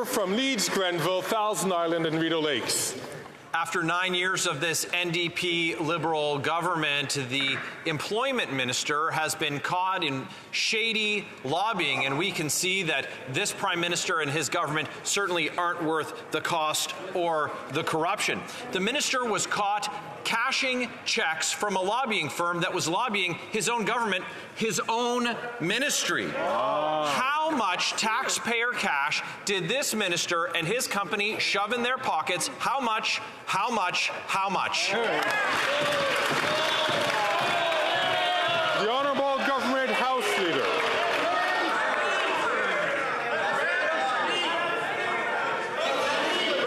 from Leeds, Grenville, Thousand Island and Rideau Lakes. After 9 years of this NDP-Liberal government, the employment minister has been caught in shady lobbying, and we can see that this prime minister and his government certainly aren't worth the cost or the corruption. The minister was caught cashing checks from a lobbying firm that was lobbying his own government, his own ministry. How much taxpayer cash did this minister and his company shove in their pockets? How much? How much? How much? The Honourable Government House Leader.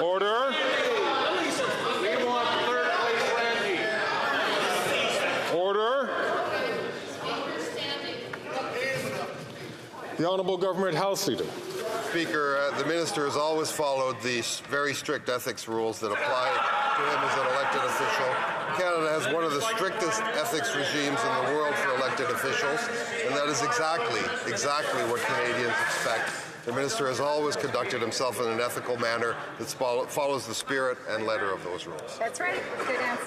Order. Order. The Honourable Government House Leader. Speaker, the minister has always followed the very strict ethics rules that apply to him as an elected official. Canada has one of the strictest ethics regimes in the world for elected officials, and that is exactly what Canadians expect. The minister has always conducted himself in an ethical manner that follows the spirit and letter of those rules. That's right. Good answer.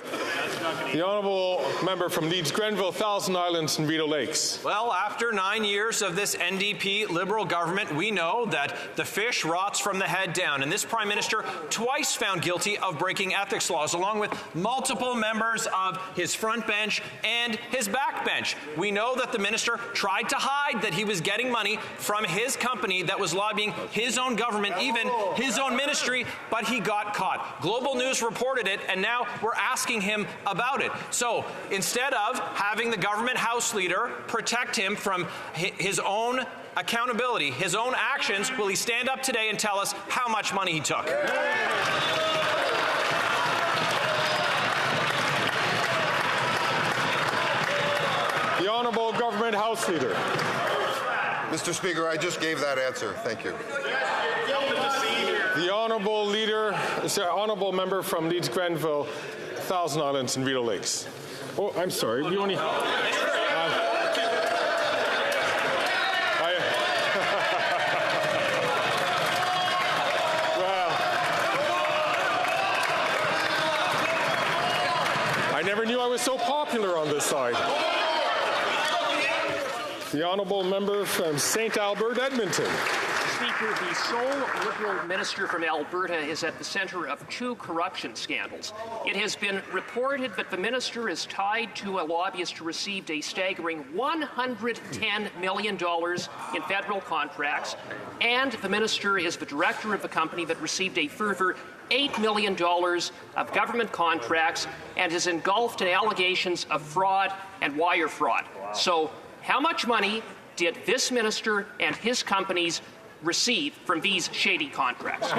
The Honourable Member from Leeds, Grenville, Thousand Islands and Rideau Lakes. Well, after 9 years of this NDP-Liberal government, we know that the fish rots from the head down, and this Prime Minister twice found guilty of breaking ethics laws, along with multiple members of his front bench and his back bench. We know that the minister tried to hide that he was getting money from his company that was lobbying his own government, even his own ministry, but he got caught. Global News reported it, and now we're asking him about it. So instead of having the government House Leader protect him from his own accountability, his own actions, will he stand up today and tell us how much money he took? The Honourable Government House Leader. Mr. Speaker, I just gave that answer. Thank you. The Honourable Honourable Member from Leeds, Grenville, Thousand Islands and Rideau Lakes. Oh, I'm sorry. We only. Well, I never knew I was so popular on this side. The Honourable Member from St. Albert, Edmonton. Speaker, the sole Liberal minister from Alberta is at the centre of two corruption scandals. It has been reported that the minister is tied to a lobbyist who received a staggering $110 million in federal contracts, and the minister is the director of the company that received a further $8 million of government contracts and is engulfed in allegations of fraud and wire fraud. So, how much money did this minister and his companies receive from these shady contracts?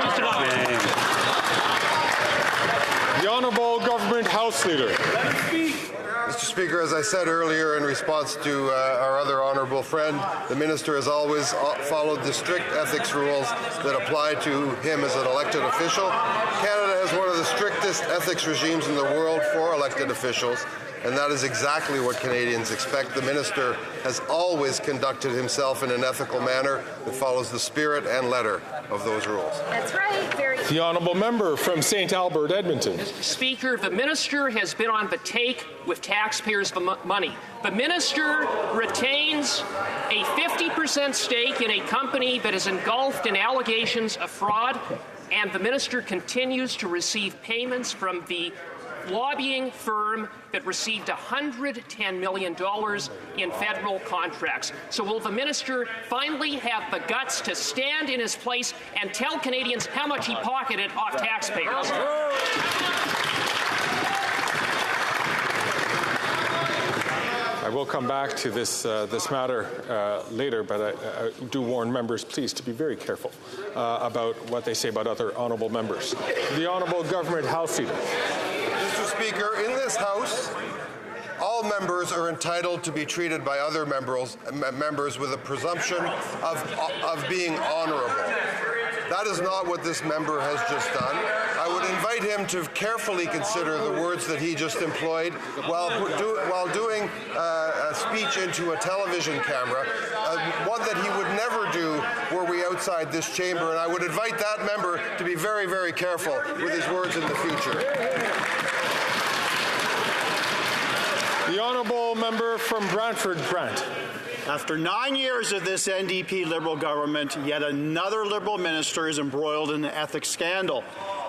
The Honourable Government House Leader. Mr. Speaker, as I said earlier in response to our other honourable friend, the minister has always followed the strict ethics rules that apply to him as an elected official. Canada has one of the strictest ethics regimes in the world for elected officials, and that is exactly what Canadians expect. The minister has always conducted himself in an ethical manner that follows the spirit and letter of those rules. That's right. Very. The Honourable Member from St. Albert, Edmonton. Speaker, the minister has been on the take with taxpayers' money. The minister retains a 50% stake in a company that is engulfed in allegations of fraud, and the minister continues to receive payments from the lobbying firm that received $110 million in federal contracts. So will the minister finally have the guts to stand in his place and tell Canadians how much he pocketed off taxpayers? I will come back to this matter later, but I do warn members, please, to be very careful about what they say about other honourable members. The Honourable Government House Leader. Mr. Speaker, in this House, all members are entitled to be treated by other members with a presumption of being honourable. That is not what this member has just done. I would invite him to carefully consider the words that he just employed while doing a speech into a television camera, one that he would never do were we outside this chamber. And I would invite that member to be very, very careful with his words in the future. The honourable member from Brantford Brant. After 9 years of this NDP-Liberal government, yet another Liberal minister is embroiled in an ethics scandal.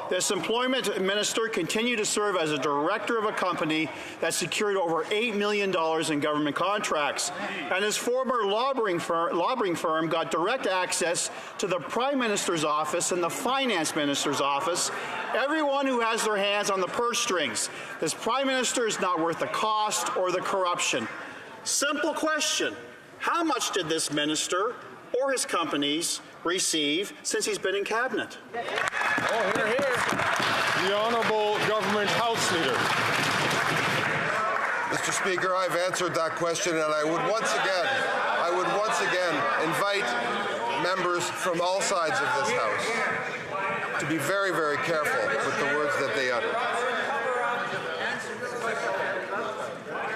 This employment minister continued to serve as a director of a company that secured over $8 million in government contracts. And his former lobbying firm got direct access to the Prime Minister's office and the Finance Minister's office, everyone who has their hands on the purse strings. This Prime Minister is not worth the cost or the corruption. Simple question. How much did this minister or his companies receive since he's been in cabinet? Oh, hear, hear. The Honourable Government House Leader. Mr. Speaker, I've answered that question, and I would once again invite members from all sides of this House to be very, very careful with the words that they